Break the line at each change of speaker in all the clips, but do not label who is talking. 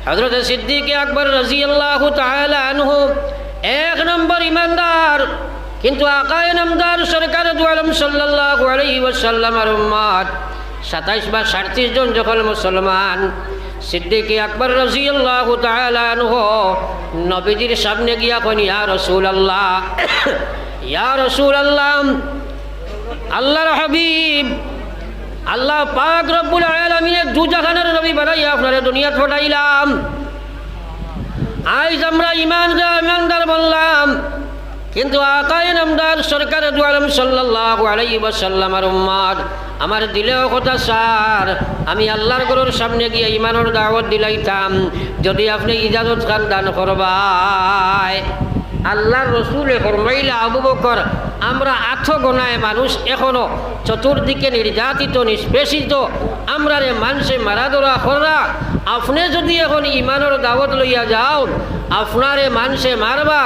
হযরত সিদ্দিক আকবর রাদিয়াল্লাহু তাআলা আনহু এক নম্বর ইমানদার, কিন্তু আকায়ে নামদার সরকার দু আলম সাল্লাল্লাহু আলাইহি ওয়াসাল্লামের উম্মত 27 বা 37 জন যখন মুসলমান, সিদ্দিক আকবর রাদিয়াল্লাহু তাআলা আনহু নবীজির সামনে গিয়া কইন, ইয়া রাসূলুল্লাহ, ইয়া রাসূলুল্লাহ, আল্লাহর হাবিব, আল্লাহ পাক রব্বুল আলামিনের দুজাহানের নবী বানাইয়া আপনারে দুনিয়াত পাঠাইলাম। আজ আমরা ইমানদার বললাম, কিন্তু আকায়ে নামদার সরকার দু আলম সাল্লাল্লাহু আলাইহি ওয়াসাল্লামের উম্মত আমার দিলেও কথা, স্যার আমি আল্লাহর ঘরের সামনে গিয়ে ইমানের দাওয়াত দিলাইতাম, যদি আপনি ইজাজত খান দান করবাই। আল্লাহর রসুলে ফরমাইলা, আবু বকর, আমরা 8 গোনায় মানুষ এখনো চতুর্দিকে নির্যাতিত নিষ্পেষিত, আমরা রে মানুষে মারা ধরা করা, আপনি যদি এখন ইমানের দাওয়াত লইয়া যাও, আপনারে মানুষে মারবা,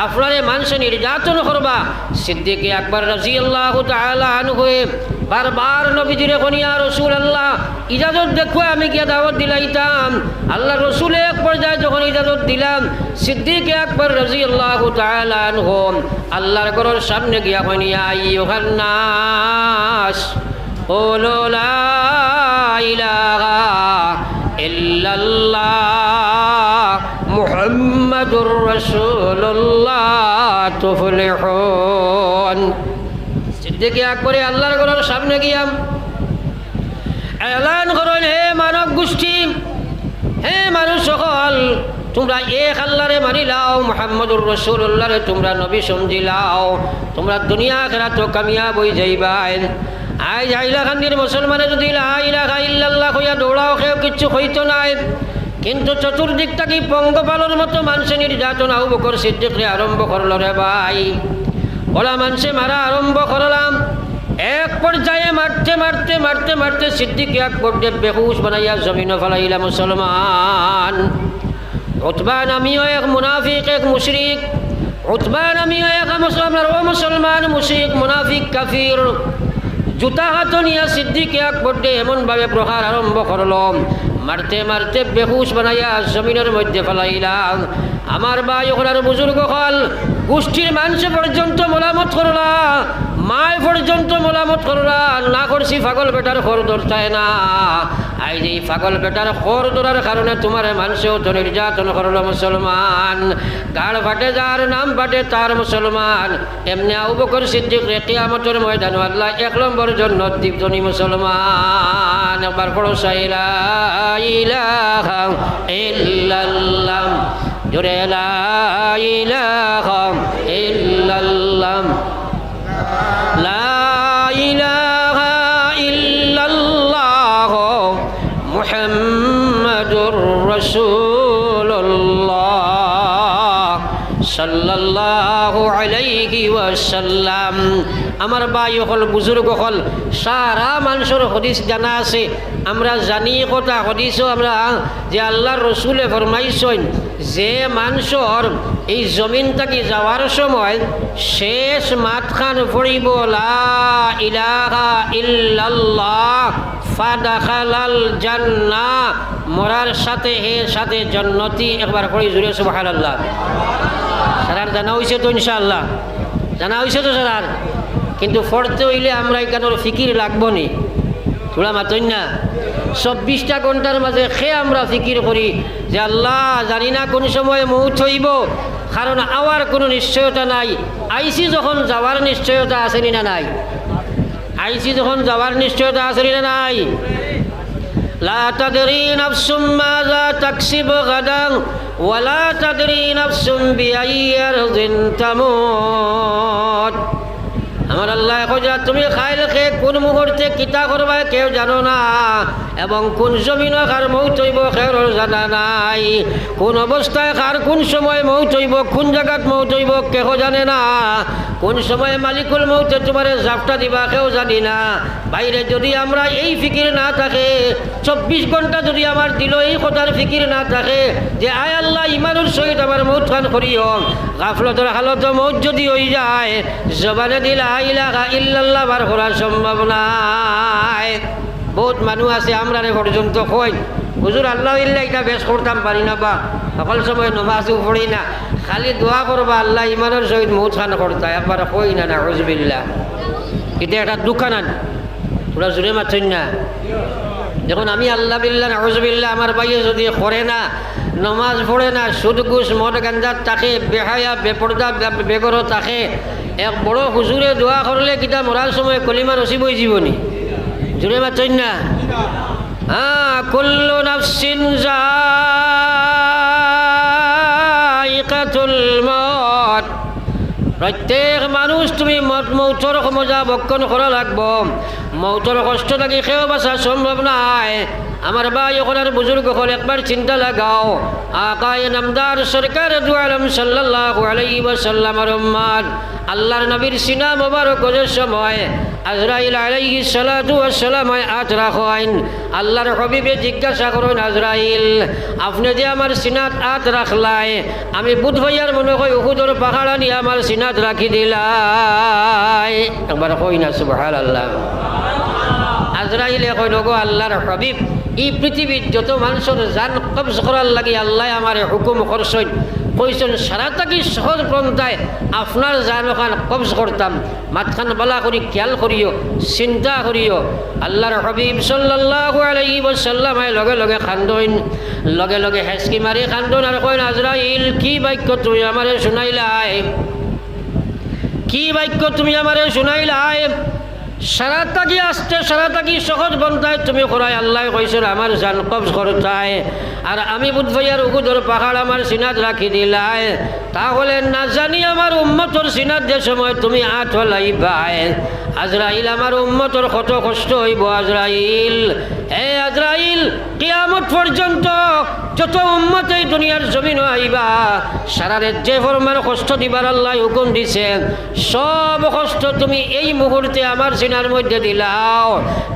আপনারে মানুষে নির্যাতন করবা। সিদ্দিক আকবর রাদিয়াল্লাহু তাআলা আনহু বারবার নবীজিরে কোন, ইয়া রাসূলুল্লাহ, ইজাজত দেখো আমি গিয়া দাওয়াত দিলাইতাম। আল্লাহ রসুল এক পর্যায়ে যখন ইজাজত দিলাম, সিদ্দিক আকবর রাদিয়াল্লাহু তাআলা আনহু আল্লাহর ঘরের সামনে গিয়া কোন, ইয়া আইয়ুহান নাস কুলু লা ইলাহা ইল্লাল্লাহ মুহাম্মাদুর রাসূলুল্লাহ তুফলিহুন। সিদ্দিক আকবরে আল্লাহর ঘরের সামনে গিয়া এলান করেন, হে মানব গোষ্ঠী, হে মানুষ সকল, তোমরা এক আল্লাহরে মানি লাও, মুহাম্মদুর রাসূলুল্লাহরে তোমরা নবী সমঝি লাও, তোমরা দুনিয়া আখিরাত কামিয়াব হই যাইবাই। আজ হাইলাকান্দির মুসলমানে যদি লা ইলাহা ইল্লাল্লাহ কইয়া দৌড়াও, কেউ কিচ্ছু হইতো নাই, কিন্তু চতুর্দিকটা কি পঙ্গপালের মতো মানুষের নির্যাতন আবু বকর সিদ্দিকরে আরম্ভ করল রে ভাই। ওলা মানুষে মারা আরম্ভ করলাম, এক পর্যায়ে মারতে মারতে মারতে মারতে সিদ্দিক আকবর বেহুশ বানাইয়া জমিনে ফেলাইলা মুসলমান। উতবা নামীয় এক মুনাফিক, এক মুশরিক, উতবা নামীয় এক মুসলমান মুশরিক মুনাফিক কাফির জুতা হাত নিয়া সিদ্দিক আকবর এমনভাবে প্রহার আরম্ভ করল, মারতে মারতে বেহুশ বানাইয়া জমিনের মধ্যে ফেলাইলাম। আমার ভাই ওখানে বুজুর্গ হল, গোষ্ঠীর মানুষ পর্যন্ত মোলামত করলা, মায় পর্যন্ত মোলামত করলা, না করছি পাগল বেটার খর ধরতায় না। আজ এই পাগল বেটার খর ধরার কারণে তোমার মানুষেও তো নির্যাতন করলো মুসলমান। গাড় ফাটে যার নাম ফাটে তার মুসলমান। এমনি আবু বকর সিদ্দিক কিয়ামতের ময়দান আল্লাহ 1 নম্বর জান্নাত দিবনি মুসলমান। একবার পড়ো, লা ইলাহা ইল্লাল্লাহ, জোরে লা ইলাহা ইল্লাল্লাহ, লা ইলাহা ইল্লাল্লাহ মুহাম্মাদুর রাসূলুল্লাহ সাল্লাল্লাহু আলাইহি ওয়াসাল্লাম। আমার ভাই হল, বুজুর্গ হল, সারা মানুষের হদিস জানা আছে, আমরা জানি কথা হদিসও আমরা, যে আল্লাহর রসুলে ফরমাইছেন যে মানুষের এই জমিন থেকে যাওয়ার সময় শেষ মাতখান পড়িব লা ইলাহা ইল্লাল্লাহ ফাদাখালাল জান্নাহ, মরার সাথে হে সাথে জান্নাতি। একবার পড়ি জুড়ে সুবহানাল্লাহ। সারার জানা হয়েছে তো ইনশাআল্লাহ, জানা হয়েছে তো সারার, কিন্তু পড়তে হইলে আমরা এখানোর ফিকির লাগবো নি, তোলা মাতই না। 24টা ঘন্টার মাঝে খেয়ে আমরা ফিকির করি যে আল্লাহ জানি না কোন সময় মৌত হইব, কারণ আওয়ার কোনো নিশ্চয়তা নাই। আইসি যখন যাওয়ার নিশ্চয়তা আসেনি না নাই? আইসি যখন যাওয়ার নিশ্চয়তা আসেনি না নাই? লা তাদরি নাফসুম মাযা তাকসিবু গাদান ওয়ালা তাদরি নাফসুম বিআইয়ি আরদিন তামুত। আমার আল্লাহ কইয়া, তুমি খাইলে খেয়ে কোন মুহূর্তে কিতা করবা কেউ জানো না, এবং কোন জমিন কার মৌত হইব কেউ জানা নাই, কোন অবস্থায় কার কোন সময় মৌত হইব, কোন জায়গাত মৌত হইব কেহ জানে না, কোন সময় মালিকুল মৌতে তোমারে জাপটা দিবা কেউ জানি না। বাইরে যদি আমরা এই ফিকির না থাকে, 24 ঘন্টা যদি আমার দিল এই কথার ফিকির না থাকে যে আয় আল্লাহ ইমানুর সহিত আমার মৌত খান করিও, গাফলতের হালত মৌত যদি হয়ে যায়, জবানে দিল লা ইলাহা ইল্লাল্লাহ বার করা সম্ভব নাই। বহুত মানুষ আছে আমরা পর্যন্ত কই হুজুর আল্লাহ ইল্লা এটা বেশ করতাম পারি না বা সকল সময় নমাজও পড়ি না, খালি দোয়া করবা আল্লাহ ইমানের সহিত মৌত খান করতা, একবার কই না নাউজুবিল্লাহ। এটা একটা দোকান, তোরা জোরে মারছেন না। দেখুন আমি আল্লাহ বিল্লাহ নাউজুবিল্লাহ আমার ভাইয়ে যদি করে না, নমাজ পড়ে না, সুদ ঘুষ মদ গাঞ্জাত থাকে, বেহায়া বেপর্দা বেগর থাকে, এক বড় হুজুরে দোয়া করলে কিতা মরার সময় কলিমা নসিব হয়ে জীবনী। জোরে মারছেন না। কুল্লু নাফসিন যায়িকাতুল মউত, প্রত্যেক মানুষ তুমি মৌতর মজা বক্ষণ করা লাগবো। মৌতর কষ্ট থাকি কেউ বাঁচা সম্ভব নাই। আমার ভাই ওখানের বুজুর্গ হল একবার চিন্তা লাগাও, আকায়ে নামদার সরকার দু আলম সাল্লাল্লাহু আলাইহি ওয়াসাল্লামের উম্মত আল্লাহর নবীর সিনা মোবারক গজের সময় আজরাইল আলাইহিস সালাতু ওয়াস সালাম আত রাখেন। আল্লাহর হাবিবে জিজ্ঞাসা করেন, আজরাইল আপনি যে আমার সিনাত আত রাখলাই, আমি বুধ ভাইয়ার মনে হয় উহুদের পাহাড় নিয়ে আমার সিনাত রাখি দিলাই। একবার কই না সুবহানাল্লাহ। আজরাইলে কইল, গো আল্লাহর হাবিব, এই পৃথিবীর যত মানুষের জান কবজ করার লাগে আল্লাহ আমার হুকুম করছেন, কইছেন সারাটাকি সহজ পন্থায় আপনার জান ওখান কবজ করতাম, মাঝখান বালা করি খেয়াল করিও, চিন্তা করিও। আল্লাহর হাবিব সাল্লাল্লাহু আলাইহি ওয়াসাল্লাম লগে লগে খান্দইন, লগে লগে হেসকি মারি খান্দন আর কইন, আজরাইল কি বাক্য তুমি আমারে শুনাইলাই, কি বাক্য তুমি আমারে শুনাইলাই? সারাটাকি আসতে সারাটাকি সহজ বন্ধায় তুমি করাই আল্লাহ কইছেন আমার জান কবজ করতাই, আর আমি বুধ ভাইয়ার উহুদের পাহাড় আমার সিনাত রাখি দিলাই। তাহলে না জানি আমার উম্মতর সিনাত যে সময় তুমি আট হলাইবাই, আজরাইল আমার উম্মতর কত কষ্ট হইব। আজরাইল, হে আজরাইল, কিয়ামত পর্যন্ত যত উম্মত এই দুনিয়ার জমিন আইবা, সারারে যে ফরমান কষ্ট দিবার আল্লাহ হুকুম দিছে, সব কষ্ট তুমি এই মুহূর্তে আমার সিনার মধ্যে দিলাও,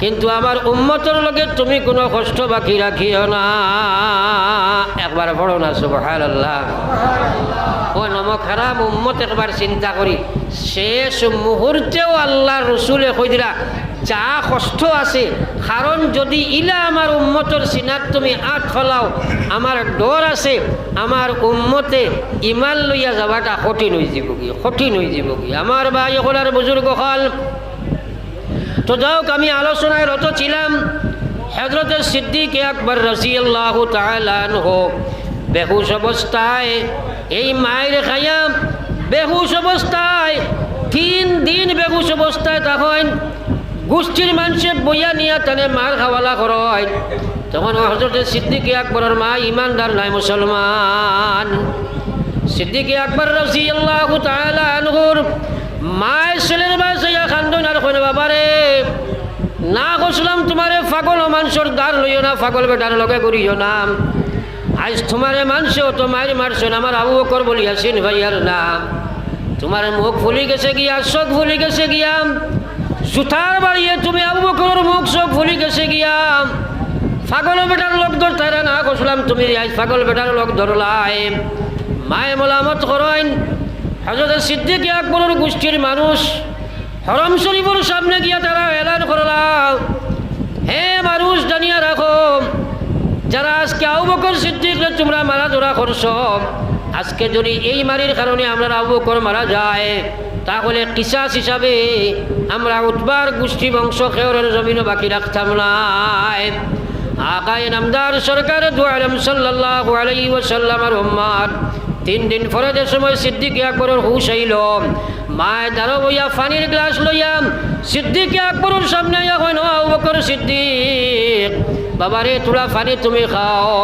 কিন্তু আমার উম্মতের লগে তুমি কোনো কষ্ট বাকি রাখিও না। একবার পড়ো না সুবহানাল্লাহ। ও নমক হারাম উম্মত একবার চিন্তা করি, শেষ মুহূর্তেও আল্লাহ রসুলে কই দিলা যা কষ্ট আছে, কারণ যদি ইলা আমার উম্মতর সিনাত তুমি আট ফলাও, আমার ডর আছে আমার উম্মতে ইমান লইয়া যাওয়াটা কঠিন হয়ে যাব কি, কঠিন হয়ে যাব কি। আমার ভাই ওখানের বুজুর্গ হল তো যাওক, আমি আলোচনায় রত ছিলাম। হযরত সিদ্দিক আকবর রাদিয়াল্লাহু তাআলা আনহু বেহুশ অবস্থায়, এই মায়ের খাইয়া বেহুশ অবস্থায় 3 দিন বেহুশ অবস্থায় তখন গোষ্ঠীর মানুষে বইয়া নিয়ে তানে মার খাওয়ালা করয়। তখন হযরত সিদ্দিক আকবরের মা ইমানদার নাই, মুসলমান। সিদ্দিক আকবর রাদিয়াল্লাহু তাআলা আনহুর মায়ের ছেলের বাসাইয়া খান্দন আর কইনা, বাবারে না কইলাম তোমারে পাগল মানুষের দ্বার লইও না, পাগল বেটার লগে করিও না। আজ তোমারে মানছেও তো মায়ের মারছেন, আমার আবু বকর বলিয়াছেন ভাইয়ার নাম, তোমার মুখ ফুলি গেছে গিয়া, চোখ ফুলি গেছে গিয়া, জুতার বাড়িয়ে তুমি আবু বকরের মুখ চোখ ফুলি গেছে গিয়া, পাগল বেটার লোক ধরতে না কইলাম, তুমি আজ পাগল বেটার লোক ধরলাই। মায়ে মোলামত করেন। হযরত সিদ্দিক আকবরের গোষ্ঠীর মানুষ হরম শরীফের সামনে গিয়া তারা এলান করলাম, হে মানুষ জানিয়া রাখো, যারা আজকে আবু বকর সিদ্দিককে তোমরা মারা ধরা করছো, আজকে যদি এই মারির কারণে আমরা আবু বকর মারা যায়, তাহলে কিসাস হিসাবে আমরা উতবার গোষ্ঠী বংশ খেয়রের জমিনও বাকি রাখতাম না। আকায়ে নামদার সরকার দু আলম সাল্লাল্লাহু আলাইহি ওয়াসাল্লামের উম্মত 3 দিন পরে যে সময় সিদ্দিক আকবরের হুশ আইল, মায় দাঁড়ো বইয়া পানির গ্লাস লইয়া সিদ্দিক আকবরের সামনে কইন, আবু বকর সিদ্দিক, বাবারে তোরা পানি তুমি খাও।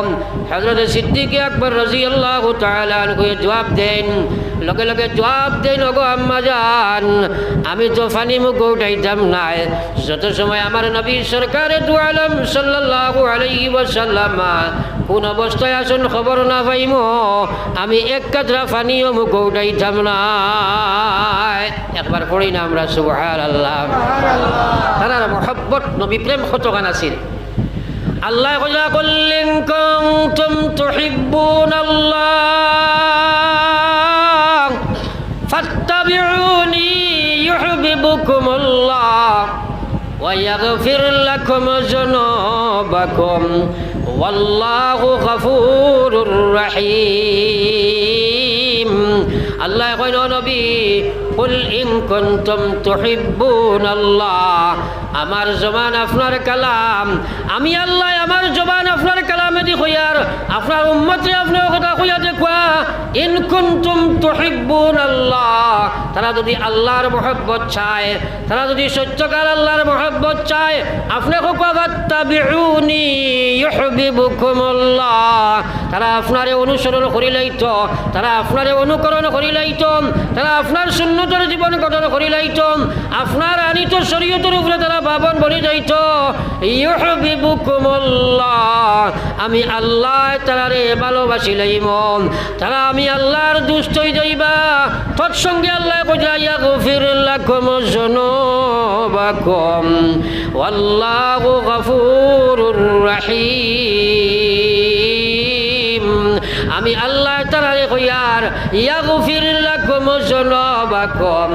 হযরত সিদ্দিক আকবর রাদিয়াল্লাহু তাআলা আনহু জবাব দেন, লগে লগে জবাব দেন, ওগো আম্মা জান, আমি তো পানি মুখ উঠাইতাম না, যত সময় আমার নবী সরকারে দু আলম সাল্লাল্লাহু আলাইহি ওয়াসাল্লাম কোন অবস্থায় আসুন খবর না পাইমো, আমি এক কাতরা পানিও মুখ উঠাইতাম না। একবার পড়ি না আমরা সুবহানাল্লাহ। তার মহব্বত নবী প্রেম কতখান আছিল। আল্লাহ কইলা, কুল ইন কুনতুম তুহিব্বুনাল্লাহ ফাত্তাবিউনি ইউহিব্বুকুমুল্লাহ ওয়া ইয়াগফির লাকুম যুনুবাকুম ওয়াল্লাহু গফুরুর রহিম। আল্লাহ কইল নবী কুল ইন কুনতুম তুহিব্বুনাল্লাহ, আমার জবান আপনার কালাম, আমি আল্লাহ আমার জবান আপনার কালামে দি কইয়ার আপনার উম্মতে আপনার কথা কইয়া দেখবা ইন কুনতুম তুহিব্বুনাল্লাহ, তারা যদি আল্লাহর মহব্বত চায়, তারা যদি সত্যকার আল্লাহর মহব্বত চায়, আপনি কইবা ফাত্তাবিউনি ইউহিব্বুকুমুল্লাহ, তারা আপনারে অনুসরণ করিলেই তো, তারা আপনারে অনুকরণ করিলেই তো, তারা আপনার সুন্নতের জীবন গঠন করিলেই তো, আপনার আনিত শরীয়তের উপরে তারা পাবন বলি যাইত, ইউহিব্বুকুমুল্লাহ, আমি আল্লাহ তারারে ভালোবাসিলাইম, তারা আমি আল্লাহর দুষ্ট হয়ে যাইবা। তৎসঙ্গে আল্লাহ কইলা ইয়াগফির লাকুম যুনুবাকুম ওয়াল্লাহু গফুরুর রহিম। আমি আল্লাহ তারারে কইয়ার ইয়াগফির লাকুম যুনুবাকুম,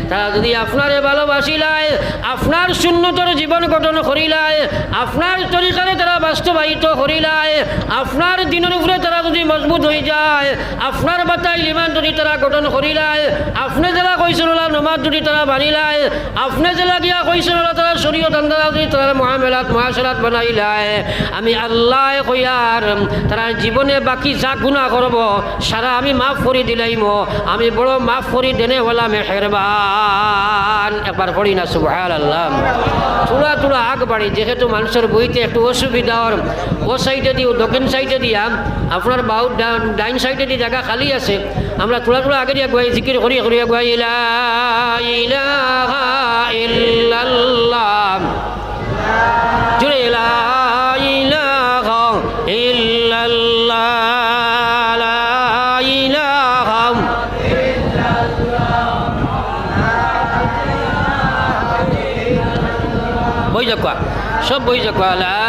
তারা যদি আপনারে ভালোবাসিলায়, আপনার সুন্নতের জীবন গঠন করিলায়, আপনার তরিকারে তারা বাস্তবায়িত করিলায়, আপনার দিনের উপরে তারা যদি মজবুত হয়ে যায়, আপনার বাতাই ইমান যদি তারা গঠন করিলায়, আপনি যারা কইছেন নমাজ যদি তারা বানিলায়, আপনি যারা গিয়া কইছেন তারা শরীয়ত আন্দাজ যদি তারা মুআমালাত মুআশারাত বানাইলায়, আমি আল্লাহ কইয়ার তারা জীবনে বাকি যা গুনাহ করব সারা আমি মাফ করে দিলাইম, আমি বড় মাফ করে দেনে ওলা মেহেরবান। একবার পড়ি না সুবহানাল্লাহ। তোরা তোরা আগ বাড়ি, যেহেতু মানুষের বইতে একটু অসুবিধার, ও সাইডে দিয়ে দক্ষিণ সাইডে দিয়া আপনার বাউ ডাইন সাইডে দিয়ে জায়গা খালি আছে, আমরা তোরা তোরা আগে দিয়ে গুয়াই জিকির করি করিয়া গুয়াই লা ইলাহা ইল্লাল্লাহ, জুড়ে লা ইলাহা ইল্লাল্লাহ, লা ইলাহা বই যাক সব বই যাক, লা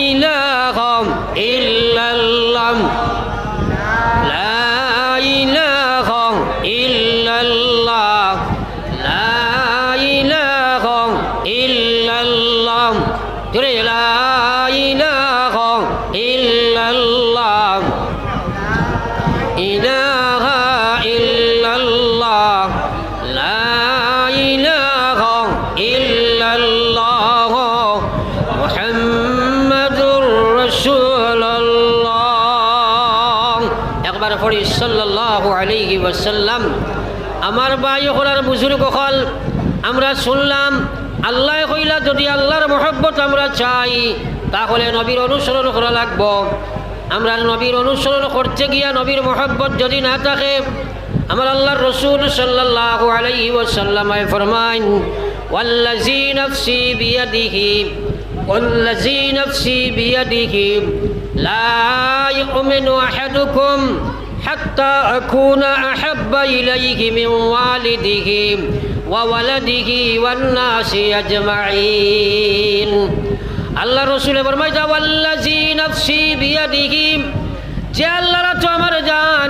ইলাহা ইল্লাল্লাহ, লা ইলাহা ইল্লাল্লাহ, লা ইলাহা ইল্লাল্লাহ, জোরে লা ইলাহা ইল্লাল্লাহ, ইলাহা ইল্লাল্লাহ, লা ইলাহা ইল্লাল্লাহ, মুহাম্মাদুর রাসূলুল্লাহ। একবার পড়ি সাল্লাল্লাহু আলাইহি ওয়াসাল্লাম। আমার ভাই হলার বুজুর্গ হল, আমরা শুনলাম আল্লাহ কইলা যদি আল্লাহর মহব্বত আমরা চাই তাহলে নবীর অনুসরণ করা লাগবো। আমরা নবীর অনুসরণ করতে গিয়া নবীর মহব্বত যদি না থাকে, আমার আল্লাহর রসুল সাল্লাল্লাহু আলাইহি ওয়াসাল্লাম ফরমান ওয়াল্লাযী নাফসি বিয়াদিহি ওয়াল্লাযী নাফসি বিয়াদিহি লা ইউমিনু আহাদুকুম হাত্তা আকুনা আহাব্বা ইলাইহি মিন ওয়ালিদিহি ওয়া ওয়ালাদিহি ওয়ান নাসি আজমাইন। আল্লাহ রসুল ফরমাইতা ওয়াল্লাযী নাফসি বিয়াদিহি, যে আল্লাহর তো আমার জান,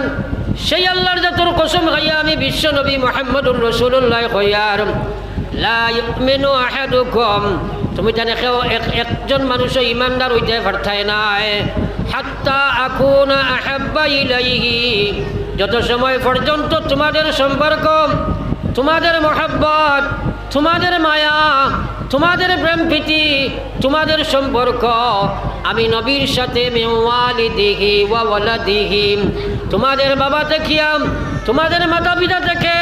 সেই আল্লাহর জাতর কসম খাইয়া আমি বিশ্ব নবী মুহাম্মদুর রাসূলুল্লাহ কইয়ার লা ইউমিনু আহাদুকুম, তুমি জানে কেউ একজন মানুষ ইমানদার হইতে পারতায় নাই হাত্তা আকুনা আহাব্বা ইলাইহি, যত সময় পর্যন্ত তোমাদের সম্পর্ক, তোমাদের মহব্বত, তোমাদের মায়া, তোমাদের প্রেম প্রীতি, তোমাদের সম্পর্ক আমি নবীর সাথে মিন ওয়ালিদিহি ওয়া ওয়ালাদিহি, তোমাদের বাবা থেকে, তোমাদের মাতা পিতা থেকে,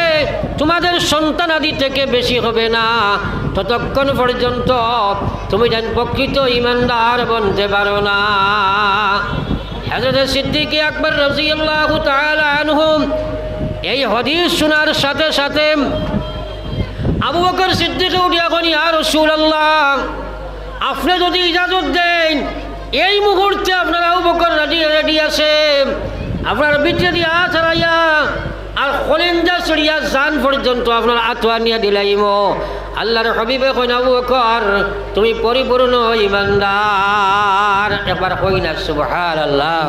তোমাদের সন্তান আদি থেকে বেশি হবে না, ততক্ষণ পর্যন্ত তুমি যেন প্রকৃত ইমানদার বনতে পারো না। হযরত সিদ্দিক আকবর রাদিয়াল্লাহু তাআলা আনহু এই হাদিস শোনার সাথে সাথে আবু বকর সিদ্দিক উঠিয়া কন ইয়া রাসূলুল্লাহ, আপনি যদি ইজাজত দেন এই মুহূর্তে আপনার আবু বকর রেডি আছে, আপনার বিটে দিয়া ছাড়াইয়া আর কলিঞ্জা চড়িয়া জান পর্যন্ত আপনার আতোয়া নিয়ে দিলাইম। আল্লাহর হাবিবে কইন আবু বকর তুমি পরিপূর্ণ ইমানদার। একবার কই না সুবহানাল্লাহ।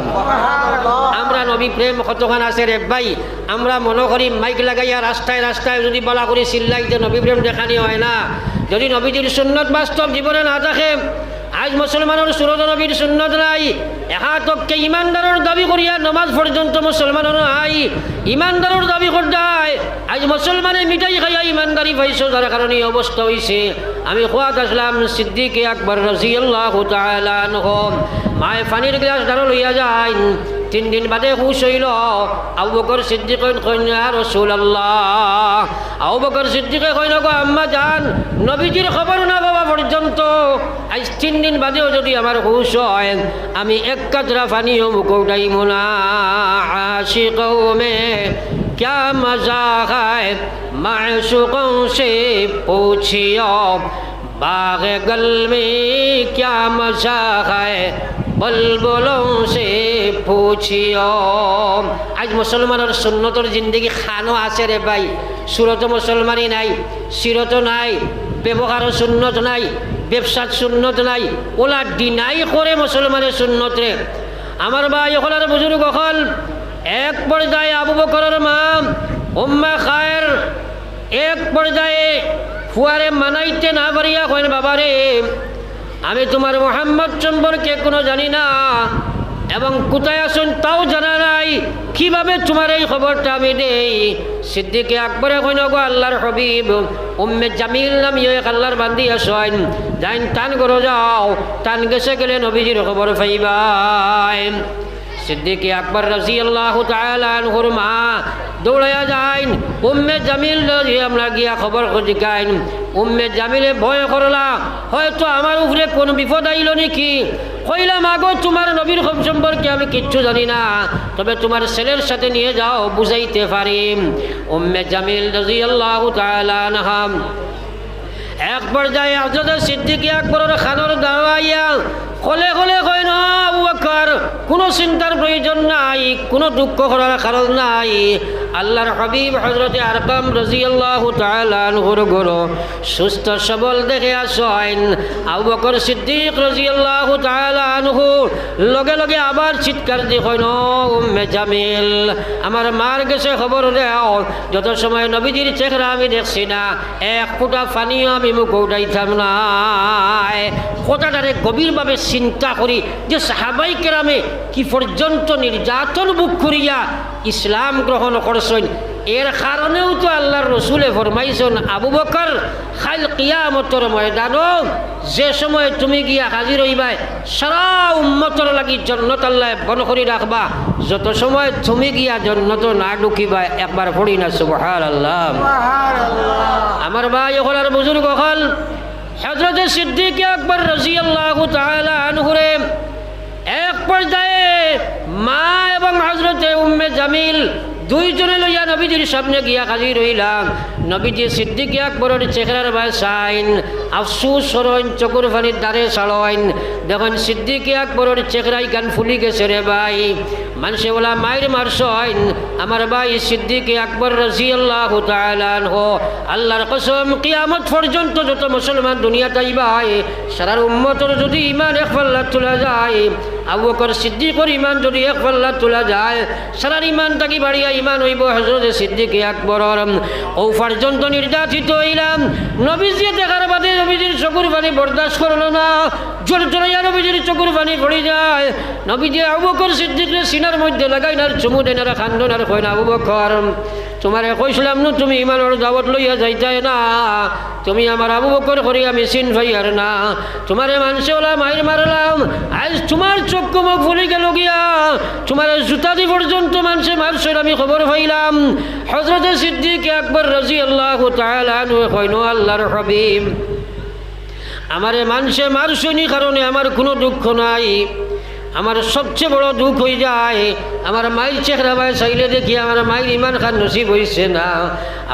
আমরা নবী প্রেম কতখান আছে রে ভাই, আমরা মনে করি মাইক লাগাইয়া রাস্তায় রাস্তায় যদি বলা করি চিল্লাই যে নবী প্রেম দেখানি হয় না। যদি নবীজির সুন্নত বাস্তব জীবনে না থাকে, আজ মুসলমানের সুরত নবীর সুন্নত নাই এহাতককে ইমানদারের দাবি করিয়া নমাজ পর্যন্ত মুসলমানের নাই ইমানদারের দাবি করদায় আজ মুসলমানে মিঠাই খাইয়া ইমানদারি পাইছো যার কারণে এই অবস্থা হইছে আমি খোয়াত আসলাম সিদ্দিক আকবর রাদিয়াল্লাহু তাআলা আনহু মায়ে পানির গ্লাস ধারো লইয়া যায় 3 দিন বাদে হুশ হইল আবু বকর সিদ্দিক কইন ইয়া রাসূলুল্লাহ আবু বকর সিদ্দিক কইন গো আম্মা জান নবীজির খবর না বাবা পর্যন্ত আজ 3 দিন বাদেও যদি আমার হুশ হয় আমি এক কাতরা পানিও মুখ উঠাইব না আশিকও মে क्या मजा है माशूकों से पूछियो बाग गल में क्या मजा है बुलबुलों से पूछियो आज मुसलमानर सुन्नतर जिंदगी खानो आसे रे भाई सूरत मुसलमानी नाई सिरत नाई व्यवहार सुन्नत नाई व्यवसार सुन्नत नाई ओला डिनाई करे मुसलमाনের सुन्नत रे আমার ভাই হলার বুজুর্গ হল এক পর্যায়ে আবু বকরের মা উম্মে খায়ের এক পর্যায়ে ফুয়ারে মানাইতে না পারিয়া কইন বাবারে আমি তোমার মুহাম্মদ সম্পর্কে কোনো জানি না এবং কোথায় আসুন তাও জানা নাই কিভাবে তোমার এই খবরটা আমি দেই সিদ্দিক আকবরে কইন গো আল্লাহর হাবিব উম্মে জামিল নাম এক আল্লাহর বান্দি আসেন যাইন টান করো যাও টান গেছে গেলে নবীজির খবর পাইবাই সিদ্দিক আকবর রাদিয়াল্লাহু তাআলা আনহুর মা দৌড়াইয়া যাইন উম্মে জামিল আমরা গিয়া খবর জিগাইন উম্মে জামিলে ভয় করলা হয়তো আমার উপরে কোন বিপদ আইল নাকি কইলা মাগো তোমার নবীর সম্পর্কে আমি কিচ্ছু জানি না তবে তোমার ছেলের সাথে নিয়ে যাও বুঝাইতে পারি উম্মে জামিল রাদিয়াল্লাহু তাআলা আনহা এক পর্যায়ে হযরত সিদ্দিক আকবরের খানর দাওয়াইয়া কলে কলে কয় না আবু বকর কোনো চিন্তার প্রয়োজন নাই কোনো দুঃখ করার কারণ নাই আল্লাহর হাবিব হযরত আরকাম রাদিয়াল্লাহু তাআলা আনহুর গরো সুস্থ সবল দেখে আসেন আবু বকর সিদ্দিক রাদিয়াল্লাহু তাআলা আনহু লগে লগে আবার চিৎকার দিয়ে কয় না উম্মে জামিল আমার মার গেছে খবর দাও যত সময় নবীজির চেহারা আমি দেখছি না এক ফোঁটা পানিও আমি মুখ উঠাইতাম না কথাটারে গভীরভাবে চিন্তা করি যে সাহাবাই কেরামে কি পর্যন্ত নির্যাতন বুক করিয়া ইসলাম গ্রহণ করছেন এর কারণেও তো আল্লাহর রসুলে ফরমাইছেন আবু বকর খাল কিয়ামতের ময়দানো যে সময় তুমি গিয়া হাজির হইবাই সারা উম্মতর লাগি জান্নাত আল্লাহ বন করে রাখবা যত সময় তুমি গিয়া জান্নাত না ঢুকিবা একবার পড়ি না সুবহানাল্লাহ আমার ভাই হলার বুজুর্গ হল হযরত সিদ্দিক আকবর রাদিয়াল্লাহু তাআলা আনহুরে এক পর্যায়ে মা এবং হযরত উম্মে জামিল দুইজনে লইয়া নবীজির সামনে গিয়া হাজির হইলাম নবীজি সিদ্দিক আকবরের চেহারার বাসাইন আফসুস হরইন চকুর পানির দ্বারে ছাড়ইন দেখুন সিদ্দিক আকবরের চেহারাই গান ফুলি গেছে রে ভাই মানুষে বলা মায়ের মারছইন আমার ভাই সিদ্দিক আকবর রাদিয়াল্লাহু তাআলা আনহু আল্লাহর কসম কিয়ামত পর্যন্ত যত মুসলমান দুনিয়াতে আইবাই সারা উম্মতের যদি ঈমান এক পাল্লা তোলা যায় আবু বকর সিদ্দিকের ঈমান যদি এক পাল্লা তোলা যায় সারা ঈমানটাকে বাড়িয়া ঈমান হইব হযরত সিদ্দিক আকবরের ও পর্যন্ত নির্যাতিত হইলাম নবীজি দেখার বাদে নবীজির চকুর পানি বরদাস্ত করলো না জোর জোরাইয়া নবীজির চকুর পানি পড়ে যায় নবীজি আবু বকর সিদ্দিকের সিনার মধ্যে লাগাই না চুমু দেন আর খান্দন আর কয় না আবু বকর তোমারে কইছিলাম না তুমি ঈমানের দাওয়াত লইয়া যাইতাই না তুমি আমার আবু বকর করি আমি চিন ভাইয়ার না তোমারে মানুষে ওলা মাইর মারলাম আজ তোমার চক্ষু মুখ ফুলে গেল গিয়া তোমার জুতা দি পর্যন্ত মানুষে মারছে আমি খবর পাইলাম হযরত সিদ্দিক আকবর রাদিয়াল্লাহু তাআলা আনহু কইনো আল্লাহর হাবিব আমারে মানুষে মারছনি কারণে আমার কোনো দুঃখ নাই আমার সবচেয়ে বড় দুঃখ হয়ে যায় আমার মায়ের চেহারা ভাই চাইলে দেখি আমার মায়ের ইমান খান নসিব হয়েছে না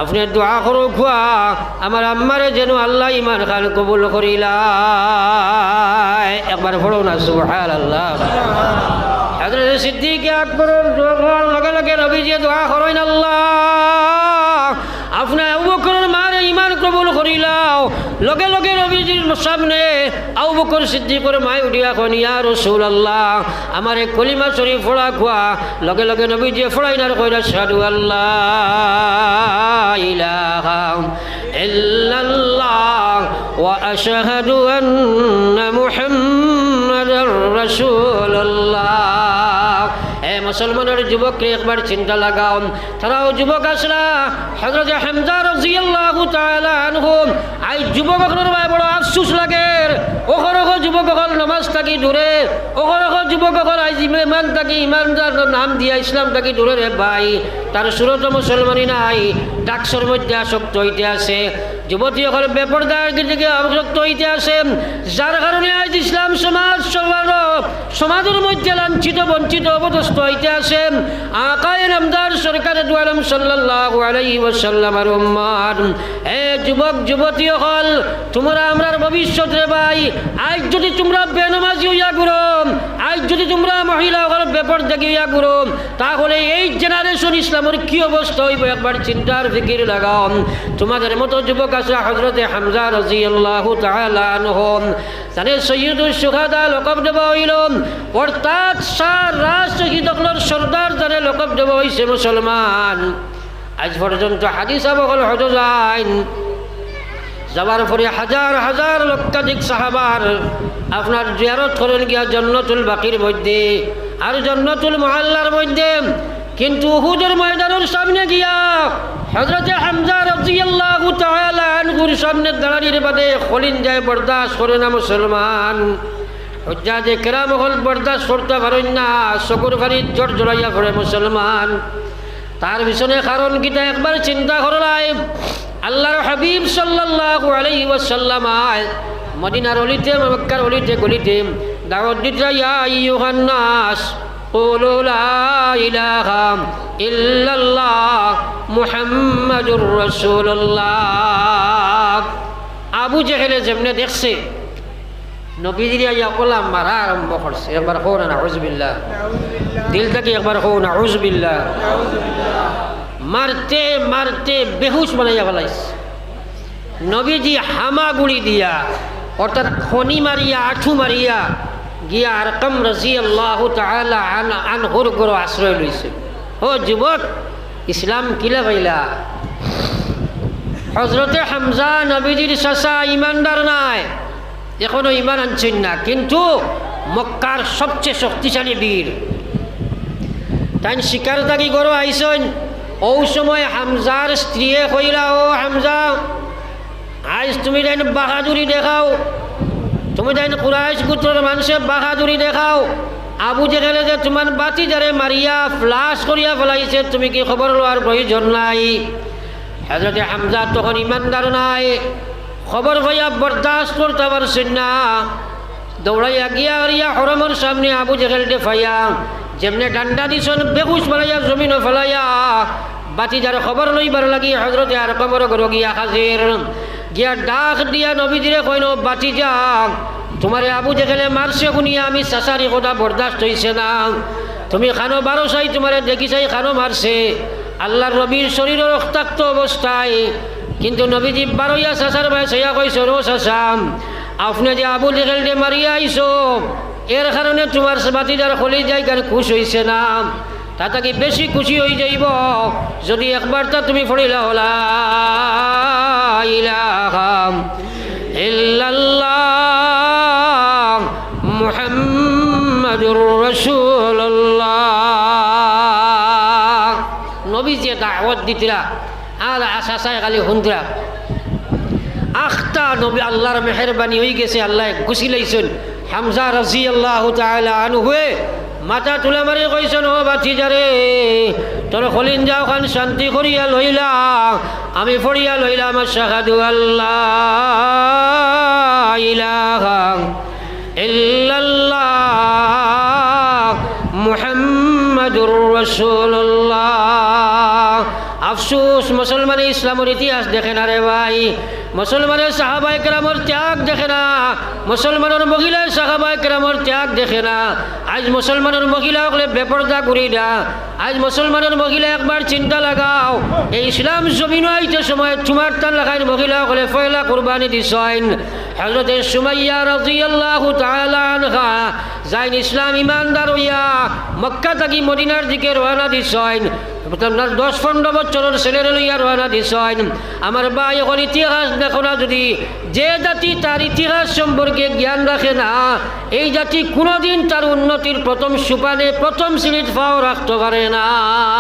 আপনি দোয়া করো খুয়া আমার আম্মারে যেন আল্লাহ ইমান খান কবুল করিলা একবার পড়ো না সুবহানাল্লাহ হযরত সিদ্দিক আকবরের দোয়ার লগে লগে নবীজি দোয়া করেন আল্লাহ আপনি আবু বকরের মারে ইমান কবুল করিলাও লগে লগে নবীজির সামনে আবু বকর সিদ্দিকের মায় উঠিয়া কন ইয়া রাসূলুল্লাহ আমারে কলিমা শরীফ পড়া খুয়া লগে লগে নবীজি পড়াইনার কইরা আশহাদু আল্লাহ ইলাহা ইল্লাল্লাহ ওয়া আশহাদু আন্না মুহাম্মাদ মুহাম্মাদুর রাসূলুল্লাহ। এ মুসলমানের যুবকরে একবার চিন্তা লাগাও, তারাও যুবক আসলা। হযরত হামজা রাদিয়াল্লাহু তাআলা আনহু আই যুবক বড় আফসোস লাগে। ওখরখ যুবক নামাজ থাকি দূরে, ওখরখ যুবক আইজ ইমান থাকি ইমানদার নাম দিয়া ইসলাম থাকি দূরে রে ভাই। তার সুরত মুসলমানি নাই, ডাকসর মধ্যে আসক্ত হইতে আছে, যুবতী সকল বেপরদার দিকে আসক্ত হইতে আছে, যার কারণে আজ ইসলাম সমাজের মধ্যে লাঞ্ছিত বঞ্চিত অবদস্থ হইতে আছে। আকায়ে নামদার সরকারে দু আলম সাল্লাল্লাহু আলাইহি ওয়াসাল্লামের উম্মত, হে যুবক যুবতী সকল, তোমরা আমরার ভবিষ্যৎ রে ভাই। আজ যদি তোমরা বেনামাজি হইয়া ঘুরো, আজ যদি তোমরা মহিলা সকল বেপরদাগী হইয়া ঘুরো, তাহলে এই জেনারেশন ইসলামের কি অবস্থা হইব একবার চিন্তার ফিকির লাগাও। তোমাদের মতো যুবক আছে হযরতে হামজা রাদিয়াল্লাহু তাআলা আনহু, তারে সৈয়দুশ শুহাদা লকব দেওয়া হইল, অর্থাৎ সারা শহীদগুলোর সর্দার যারে লকব দেওয়া হইছে মুসলমান। আজ পর্যন্ত হাদিস আবহল হজ যায়, যাবার পরে হাজার হাজার লক্ষাধিক সাহাবার আপনার জিয়ারত করেন গিয়া জান্নাতুল বাকির মধ্যে আর জান্নাতুল মুআল্লার মধ্যে। কিন্তু উহুদের ময়দানের সামনে গিয়া হযরতে হামজা রাদিয়াল্লাহু তাআলা আনহুর সামনে দাঁড়ানির বাদে খলিন যায় বরদাস্ত করে না মুসলমান। হুজ্জাজে কেরাম হল বরদাস্ত করতে পারেন না, চকুর ফানি জোর জড়াইয়া পড়ে মুসলমান। তার পিছনে কারণ কিটা একবার চিন্তা করলাই। আল্লাহর হাবিব সাল্লাল্লাহু আলাইহি ওয়াসাল্লাম মদিনার অলিতে মক্কার অলিতে গলিতে দাওয়াত দিতে, ইয়া আইয়ুহান নাস কুলু লা ইলাহা ইল্লাল্লাহ মুহাম্মাদুর রাসূলুল্লাহ। আবু জেহেলে যেমনে দেখছে নবীজির ইয়া গোলাম মারা আরম্ভ করছে, একবার কও না নাউযুবিল্লাহ, দিল থেকে একবার কও নাউযুবিল্লাহ। মারতে মারতে বেহুশ বানাইয়া ফেলাইছে। নবীজি হামাগুড়ি দিয়া অর্থাৎ খনি মারিয়া আঠু মারিয়া গিয়া আরকাম রাদিয়াল্লাহু তাআলা আনহুর ঘর আশ্রয় লইছে। ও যুবক, ইসলাম কিলা পাইলা? হযরতে হামজা নবীজির চাচা ইমানদার নাই, এখনো ইমান আনছেন না, কিন্তু মক্কার সবচেয়ে শক্তিশালী বীর। তাই শিকার থাকি গড় আইসন। ও সময় হামজার স্ত্রীয়ে কইলা, ও হামজা, আজ তুমি তাই বাহাদুরি দেখাও, তুমি তাই কুরাইশ গোত্রের মানুষে বাহাদুরি দেখাও। আবু জেহেলে যে তোমার বাতি যারে মারিয়া ফ্লাশ করিয়া ফেলাইছে, তুমি কি খবর লওয়ার প্রয়োজন নাই? হযরতে হামজা তখন ইমানদার নাই, খবর হইয়া বরদাস্ত করতে পারছেন না। দৌড়াইয়া গিয়া আরিয়া হরমের সামনে আবু জেহেল ফাইয়া যেমনে ডান্ডা দিছন বেহুশ বানাইয়া জমিন ফেলাইয়া বাতি যার খবর লইবার লাগি হযরতে আরকামের ঘর গিয়া হাজির। গিয়া ডাক দিয়া নবীজিরে কইল, বাতি যাক, তোমারে আবু জেহেলে মারছে শুনিয়া আমি চাচারি কথা বরদাস্ত হইছে না। তুমি খানো বারো চাই, তোমারে দেখি চাই খানো মারছে আল্লাহর নবীর শরীর রক্তাক্ত অবস্থায়। কিন্তু নবীজি বারোইয়া চাচার ভাই চাইয়া কইছে, ও চাচা, আপনি যে আবু জেহেলকে মারিয়া আইছো, এর কারণে তোমার বাতিদার খলি যাই গান খুশ হইছে না। তাতে কি বেশি খুশি হয়ে যাইব যদি একবার তা তুমি পড়িলা লা ইলাহা ইল্লাল্লাহ মুহাম্মাদুর রাসূলুল্লাহ। নবী যে দাওয়াত দিতরা আর আশাশায় খালি হুন্দরা আখটা নবী আল্লাহর মেহেরবানি হয়ে গেছে, আল্লাহ গুছি লাইছেন। হামজা রাদিয়াল্লাহু তাআলা আনহু মাথা তুলে মারি কইছেন, ও বাতিজারে, তোর খলিন যাও খান শান্তি করিয়া লইলা, আমি পড়িয়া লইলাম আশহাদু আল্লাহ ইলাহা ইল্লাল্লাহ মুহাম্মাদুর রাসূলুল্লাহ। আফসোস, মুসলমানের ইসলামের ইতিহাস দেখে না রে ভাই। মুসলমানের সাহাবায়ে কেরামের ত্যাগ দেখে না, মুসলমানের মহিলা সাহাবায়ে কেরামের ত্যাগ দেখে না। আজ মুসলমানের মহিলা হলে বেপরদা করি না। আজ মুসলমানের মহিলা একবার চিন্তা লাগাও, এই ইসলাম জমিন আইতে সময় তোমার টান লাগাই মহিলা হলে ফয়লা কুরবানি দিছেন। হযরতে সুমাইয়া রাদিয়াল্লাহু তাআলা আনহা যাইন ইসলাম ইমানদার হইয়া মক্কা থেকে মদিনার দিকে রওনা দিছেন। আপনার 10-15 বছরের ছেলের লইয়া রওনা দিছেন। আমার ভাই এখন ইতিহাস দেখো না, যদি যে জাতি তার ইতিহাস সম্পর্কে জ্ঞান রাখে না, এই জাতি কোনোদিন তার উন্নতির প্রথম সোপানে প্রথম সিঁড়ির পাও রাখতে পারে না।